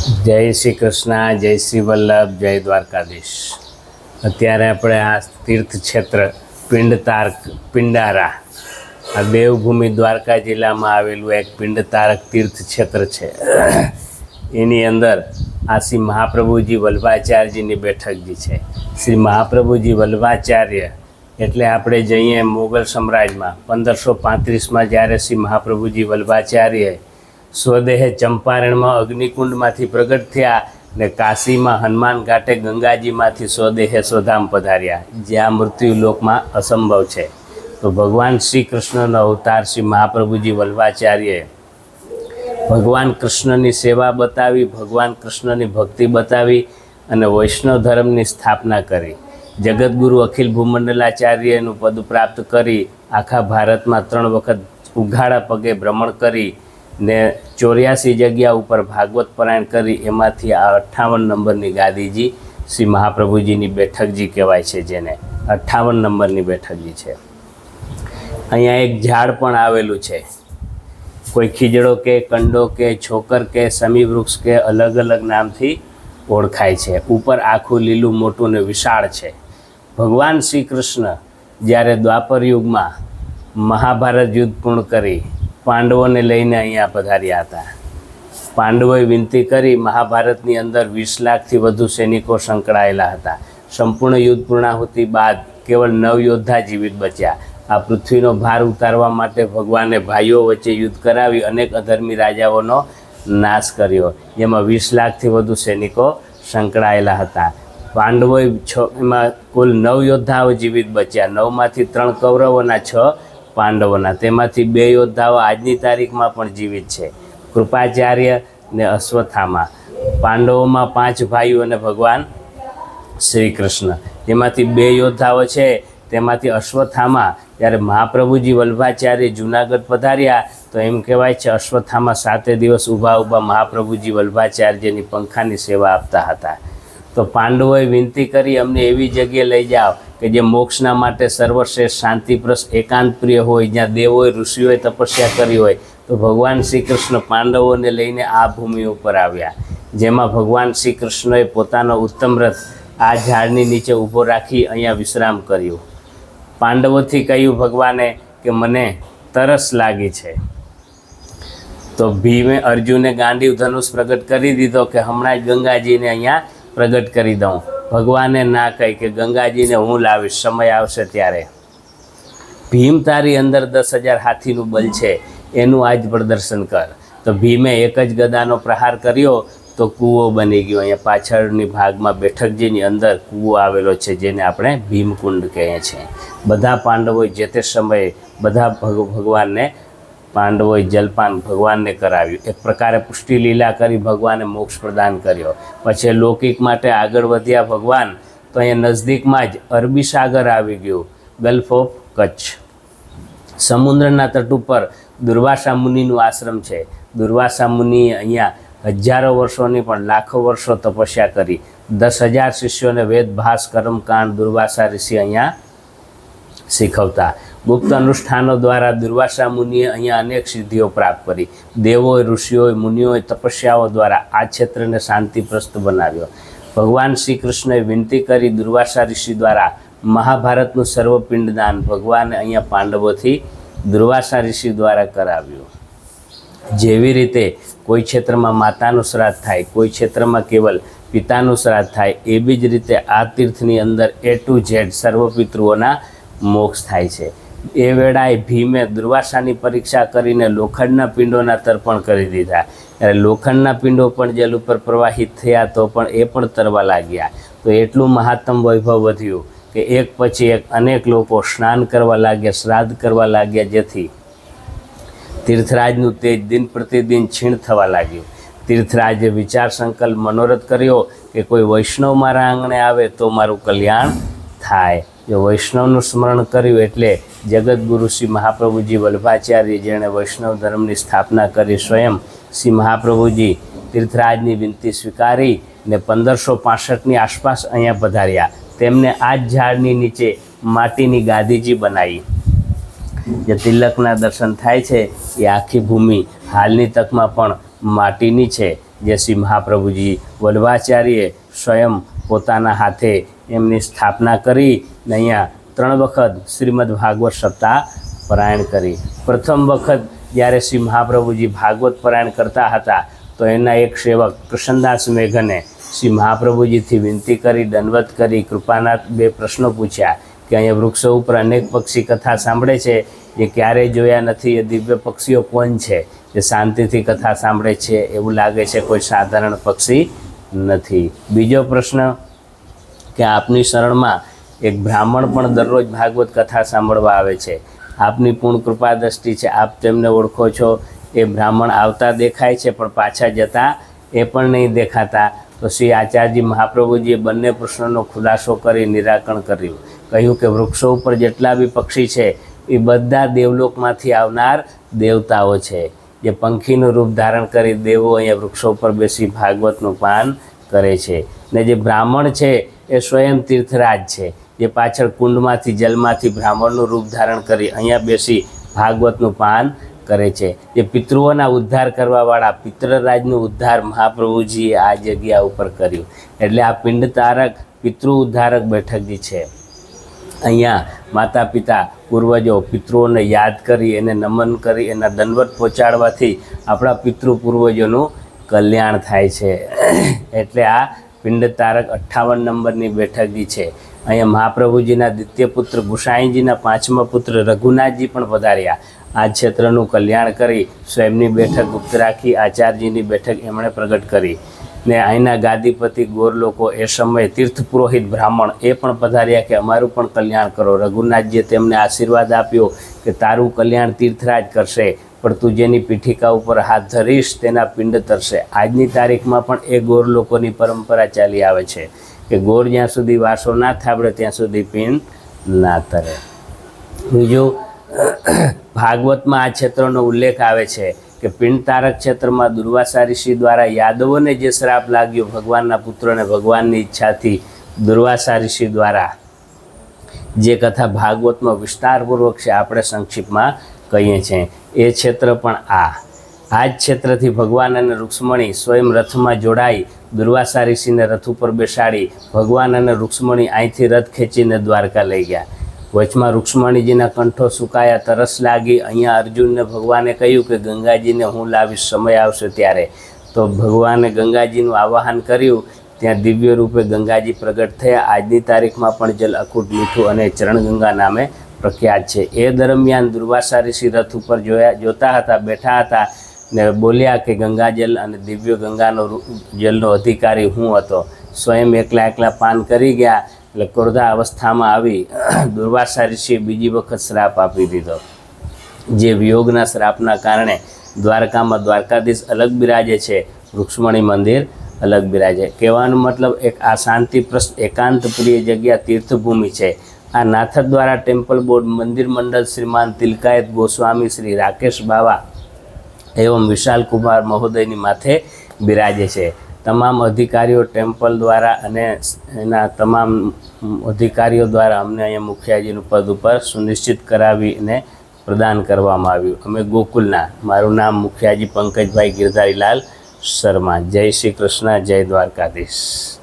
જય શ્રી કૃષ્ણ, જય શ્રી વલ્લભ, જય દ્વારકાધીશ. અત્યારે આપણે આ તીર્થ ક્ષેત્ર પિંડતારક પિંડારા, આ દેવભૂમિ દ્વારકા જિલ્લામાં આવેલું એક પિંડતારક તીર્થ ક્ષેત્ર છે. એની અંદર આ શ્રી મહાપ્રભુજી વલ્લભાચાર્યજીની બેઠકજી છે. શ્રી મહાપ્રભુજી વલ્લભાચાર્ય એટલે આપણે જઈએ મોગલ સામ્રાજ્યમાં 1535માં જ્યારે શ્રી મહાપ્રભુજી વલ્લભાચાર્ય સ્વદેહે ચંપારણમાં અગ્નિકુંડમાંથી પ્રગટ થયા ને કાશીમાં હનુમાન ઘાટે ગંગાજીમાંથી સ્વદેહે સ્વધામ પધાર્યા, જ્યાં મૃત્યુલોકમાં અસંભવ છે. તો ભગવાન શ્રી કૃષ્ણનો અવતાર શ્રી મહાપ્રભુજી વલ્લભાચાર્યએ ભગવાન કૃષ્ણની સેવા બતાવી, ભગવાન કૃષ્ણની ભક્તિ બતાવી અને વૈષ્ણવ ધર્મની સ્થાપના કરી. જગતગુરુ અખિલ ભૂમંડલાચાર્યનું પદ પ્રાપ્ત કરી આખા ભારતમાં 3 વખત ઉઘાડા પગે ભ્રમણ કરી ને 84 જગ્યા ઉપર ભાગવત પારાયણ કરી. એમાંથી આ 58 નંબરની ગાદીજી શ્રી મહાપ્રભુજીની બેઠકજી કહેવાય છે, જેને 58 નંબરની બેઠકજી છે. અહીંયા એક ઝાડ પણ આવેલું છે, કોઈ ખીજડો કે કંડો કે છોકર કે સમી વૃક્ષ કે અલગ અલગ નામથી ઓળખાય છે. ઉપર આખું લીલું મોટું ને વિશાળ છે. ભગવાન શ્રી કૃષ્ણ જ્યારે દ્વાપર યુગમાં મહાભારત યુદ્ધ પૂર્ણ કરી પાંડવોને લઈને અહીંયા પધાર્યા હતા. પાંડવોએ વિનંતી કરી. મહાભારતની અંદર 20 લાખથી વધુ સૈનિકો સંકળાયેલા હતા. સંપૂર્ણ યુદ્ધ પૂર્ણાહુતિ બાદ કેવળ 9 યોદ્ધા જીવિત બચ્યા. આ પૃથ્વીનો ભાર ઉતારવા માટે ભગવાને ભાઈઓ વચ્ચે યુદ્ધ કરાવી અનેક અધર્મી રાજાઓનો નાશ કર્યો, જેમાં 20 લાખથી વધુ સૈનિકો સંકળાયેલા હતા. પાંડવોએ એમાં કુલ 9 યોદ્ધાઓ જીવિત બચ્યા. 9માંથી 3 કૌરવોના, 6 પાંડવોના. તેમાંથી 2 યોદ્ધાઓ આજની તારીખમાં પણ જીવિત છે, કૃપાચાર્ય ને અશ્વત્થામા. પાંડવોમાં 5 ભાઈઓ અને ભગવાન શ્રી કૃષ્ણ. જેમાંથી 2 યોદ્ધાઓ છે, તેમાંથી અશ્વત્થામા જ્યારે મહાપ્રભુજી વલ્લભાચાર્ય જૂનાગઢ પધાર્યા તો એમ કહેવાય છે અશ્વત્થામા 7 દિવસ ઊભા મહાપ્રભુજી વલ્લભાચાર્યની પંખાની સેવા આપતા હતા. તો પાંડવોએ વિનંતી કરી, અમને એવી જગ્યાએ લઈ જાઓ કે જે મોક્ષના માટે સર્વશ્રેષ્ઠ, શાંતિપ્રસ, એકાંત પ્રિય હોય, જ્યાં દેવોએ ઋષિઓએ તપસ્યા કરી હોય. તો ભગવાન શ્રી કૃષ્ણ પાંડવોને લઈને આ ભૂમિ ઉપર આવ્યા, જેમાં ભગવાન શ્રી કૃષ્ણએ પોતાનો ઉત્તમ રથ આ ઝાડની નીચે ઊભો રાખી અહીંયા વિશ્રામ કર્યું. પાંડવોથી કહ્યું ભગવાને કે મને તરસ લાગી છે. તો ભીમે અર્જુને ગાંડીવ ધનુષ પ્રગટ કરી દીધો કે હમણાં જ ગંગાજીને અહીંયા પ્રગટ કરી દઉં. ભગવાને ના કહી કે ગંગાજીને હું લાવીશ, સમય આવશે ત્યારે. ભીમ તારી અંદર 10,000 હાથીનું બલ છે, એનું આજ પ્રદર્શન કર. તો ભીમે એક જ ગદાનો પ્રહાર કર્યો તો કૂવો બની ગયો. અહીંયા પાછળની ભાગમાં બેઠકજીની અંદર કૂવો આવેલો છે, જેને આપણે ભીમકુંડ કહીએ છીએ. બધા પાંડવોએ જે તે સમયે બધા ભગવાનને પાંડવોએ જલપાન ભગવાનને કરાવ્યું. એક પ્રકારે પુષ્ટિ લીલા કરી ભગવાને મોક્ષ પ્રદાન કર્યો. પછી લૌકિક માટે આગળ વધ્યા ભગવાન, તો અહીંયા નજદીકમાં જ અરબી સાગર આવી ગયું, ગલ્ફ ઓફ કચ્છ. સમુદ્રના તટ ઉપર દુર્વાસા મુનિનું આશ્રમ છે. દુર્વાસા મુનિએ અહીંયા હજારો વર્ષોની પણ લાખો વર્ષો તપસ્યા કરી. 10,000 શિષ્યોને વેદ, ભાસ, કર્મકાંડ દુર્વાસા ઋષિ અહીંયા શીખવતા. ગુપ્ત અનુષ્ઠાનો દ્વારા દુર્વાસા મુનિએ અહીંયા અનેક સિદ્ધિઓ પ્રાપ્ત કરી. દેવોએ, ઋષિઓએ, મુનિઓએ તપસ્યાઓ દ્વારા આ ક્ષેત્રને શાંતિપ્રસ્ત બનાવ્યો. ભગવાન શ્રી કૃષ્ણએ વિનંતી કરી દુર્વાસા ઋષિ દ્વારા મહાભારતનું સર્વપિંડદાન ભગવાને અહીંયા પાંડવોથી દુર્વાસા ઋષિ દ્વારા કરાવ્યું. જેવી રીતે કોઈ ક્ષેત્રમાં માતાનું શ્રાદ્ધ થાય, કોઈ ક્ષેત્રમાં કેવલ પિતાનું શ્રાદ્ધ થાય, એવી જ રીતે આ તીર્થની અંદર A to Z સર્વ પિતૃઓના મોક્ષ થાય છે. એ વેળાએ ભીમે દુર્વાસાની પરીક્ષા કરીને લોખંડના પિંડોના તર્પણ કરી દીધા. ત્યારે લોખંડના પિંડો પણ જલ ઉપર પ્રવાહિત થયા તો પણ એ પણ તરવા લાગ્યા. તો એટલું મહાત્મ વૈભવ વધ્યું કે એક પછી એક અનેક લોકો સ્નાન કરવા લાગ્યા, શ્રાદ્ધ કરવા લાગ્યા, જેથી તીર્થરાજનું તેજ દિન પ્રતિદિન ક્ષીણ થવા લાગ્યું. તીર્થરાજે વિચાર સંકલ્પ મનોરથ કર્યો કે કોઈ વૈષ્ણવ મારા આંગણે આવે તો મારું કલ્યાણ થાય. જો વૈષ્ણવનું સ્મરણ કર્યું એટલે જગતગુરુ શ્રી મહાપ્રભુજી વલ્લભાચાર્ય, જેણે વૈષ્ણવ ધર્મની સ્થાપના કરી, સ્વયં શ્રી મહાપ્રભુજી તીર્થરાજની વિનંતી સ્વીકારી ને 1565ની આસપાસ અહીંયા પધાર્યા. તેમને આ જ ઝાડની નીચે માટીની ગાદીજી બનાવી. જે તિલકના દર્શન થાય છે એ આખી ભૂમિ હાલની તકમાં પણ માટીની છે. જે શ્રી મહાપ્રભુજી વલ્લભાચાર્યે સ્વયં પોતાના હાથે એમની સ્થાપના કરી ને અહીંયા 3 વખત શ્રીમદ ભાગવત સપ્તાહ પારાયણ કરી. પ્રથમ વખત જ્યારે શ્રી મહાપ્રભુજી ભાગવત પારાયણ કરતા હતા તો એના એક સેવક કૃષ્ણદાસ મેઘને શ્રી મહાપ્રભુજીથી વિનંતી કરી, દંડવત કરી, કૃપાનાથ 2 પ્રશ્નો પૂછ્યા કે અહીંયા વૃક્ષો ઉપર અનેક પક્ષી કથા સાંભળે છે, જે ક્યારેય જોયા નથી. એ દિવ્ય પક્ષીઓ કોણ છે જે શાંતિથી કથા સાંભળે છે? એવું લાગે છે કોઈ સાધારણ પક્ષી નથી. બીજો પ્રશ્ન કે આપની શરણમાં એક બ્રાહ્મણ પણ દરરોજ ભાગવત કથા સાંભળવા આવે છે, આપની પૂર્ણ કૃપા દ્રષ્ટિ છે, આપ તેમને ઓળખો છો? એ બ્રાહ્મણ આવતા દેખાય છે પણ પાછા જતા એ પણ નહીં દેખાતા. તો શ્રી આચાર્યજી મહાપ્રભુજીએ બંને પ્રશ્નોનો ખુલાસો કરી નિરાકરણ કર્યું. કહ્યું કે વૃક્ષો ઉપર જેટલા બી પક્ષી છે એ બધા દેવલોકમાંથી આવનાર દેવતાઓ છે, જે પંખીનું રૂપ ધારણ કરી દેવો અહીંયા વૃક્ષો ઉપર બેસી ભાગવતનું પાન કરે છે. ને જે બ્રાહ્મણ છે એ સ્વયં તીર્થરાજ છે, જે પાછળ કુંડમાંથી જલમાંથી બ્રાહ્મણનું રૂપ ધારણ કરી અહીંયા બેસી ભાગવતનું પાન કરે છે. જે પિતૃઓના ઉદ્ધાર કરવાવાળા પિતૃરાજનું ઉદ્ધાર મહાપ્રભુજીએ આ જગ્યા ઉપર કર્યું. એટલે આ પિંડ તારક પિતૃ ઉદ્ધારક બેઠકજી છે. અહીંયા માતા પિતા પૂર્વજો પિતૃઓને યાદ કરી, એને નમન કરી, એના દંડવત પહોંચાડવાથી આપણા પિતૃ પૂર્વજોનું કલ્યાણ થાય છે. એટલે આ પિંડ તારક 58 નંબરની બેઠકજી છે. અહીંયા મહાપ્રભુજીના દ્વિતીય પુત્ર ગુસાઈજીના 5મા પુત્ર રઘુનાથજી પણ પધાર્યા. આ ક્ષેત્રનું કલ્યાણ કરી સ્વયંની બેઠક ગુપ્ત રાખી આચાર્યજીની બેઠક એમણે પ્રગટ કરી. ને અહીંના ગાદીપતિ ગોર લોકો એ સમયે તીર્થ પુરોહિત બ્રાહ્મણ એ પણ પધાર્યા કે અમારું પણ કલ્યાણ કરો. રઘુનાથજીએ તેમને આશીર્વાદ આપ્યો કે તારું કલ્યાણ તીર્થરાજ કરશે, પણ તું જેની પીઠિકા ઉપર હાથ ધરીશ તેના પિંડ તરશે. આજની તારીખમાં પણ એ ગોર લોકોની પરંપરા ચાલી આવે છે કે ગોર જ્યાં સુધી વાસો ના થાબડે ત્યાં સુધી પિંડ ના તરે. બીજું, ભાગવતમાં આ ક્ષેત્રનો ઉલ્લેખ આવે છે કે પિંડ તારક ક્ષેત્રમાં દુર્વાસા ઋષિ દ્વારા યાદવોને જે શ્રાપ લાગ્યો ભગવાનના પુત્રોને ભગવાનની ઈચ્છાથી દુર્વાસા ઋષિ દ્વારા, જે કથા ભાગવતમાં વિસ્તારપૂર્વક છે, આપણે સંક્ષિપ્તમાં કહીએ છીએ. એ ક્ષેત્ર પણ આ જ ક્ષેત્રથી ભગવાન અને રૂક્ષ્મણી સ્વયં રથમાં જોડાઈ દુર્વાસા ઋષિને રથ ઉપર બેસાડી ભગવાન અને રૂક્ષ્મણી અહીંથી રથ ખેંચીને દ્વારકા લઈ ગયા. વચમાં રૂક્ષ્મણીજીના કંઠો સુકાયા, તરસ લાગી. અહીંયા અર્જુનને ભગવાને કહ્યું કે ગંગાજીને હું લાવીશ, સમય આવશે ત્યારે. તો ભગવાને ગંગાજીનું આવાહન કર્યું, ત્યાં દિવ્ય રૂપે ગંગાજી પ્રગટ થયા. આજની તારીખમાં પણ જલ અખૂટ મીઠું અને ચરણગંગા નામે પ્રખ્યાત છે. એ દરમિયાન દુર્વાસા ઋષિ રથ ઉપર જોતા હતા, બેઠા હતા ને બોલ્યા કે ગંગાજલ અને દિવ્ય ગંગાનો જલનો અધિકારી હું હતો. સ્વયં એકલા પાન કરી ગયા. એટલે ક્રોધા અવસ્થામાં આવી દુર્વાસા ઋષિએ બીજી વખત શ્રાપ આપી દીધો. જે વિયોગના શ્રાપના કારણે દ્વારકામાં દ્વારકાધીશ અલગ બિરાજે છે, રૂક્ષ્મણી મંદિર અલગ બિરાજે. કહેવાનો મતલબ એક આ શાંતિપ્રસ્થ એકાંત પ્રિય જગ્યા તીર્થભૂમિ છે. આ નાથદ્વારા ટેમ્પલ બોર્ડ મંદિર મંડળ શ્રીમાન તિલકાયત ગોસ્વામી, શ્રી રાકેશ બાવા એવં વિશાલ કુમાર મહોદયની માથે બિરાજે છે. તમામ અધિકારીઓ ટેમ્પલ દ્વારા અને એના તમામ અધિકારીઓ દ્વારા અમને અહીંયા મુખિયાજીનું પદ ઉપર સુનિશ્ચિત કરાવીને પ્રદાન કરવામાં આવ્યું. અમે ગોકુલના. મારું નામ મુખિયાજી પંકજભાઈ ગિરધારીલાલ શર્મા. જય શ્રી કૃષ્ણ, જય દ્વારકાધીશ.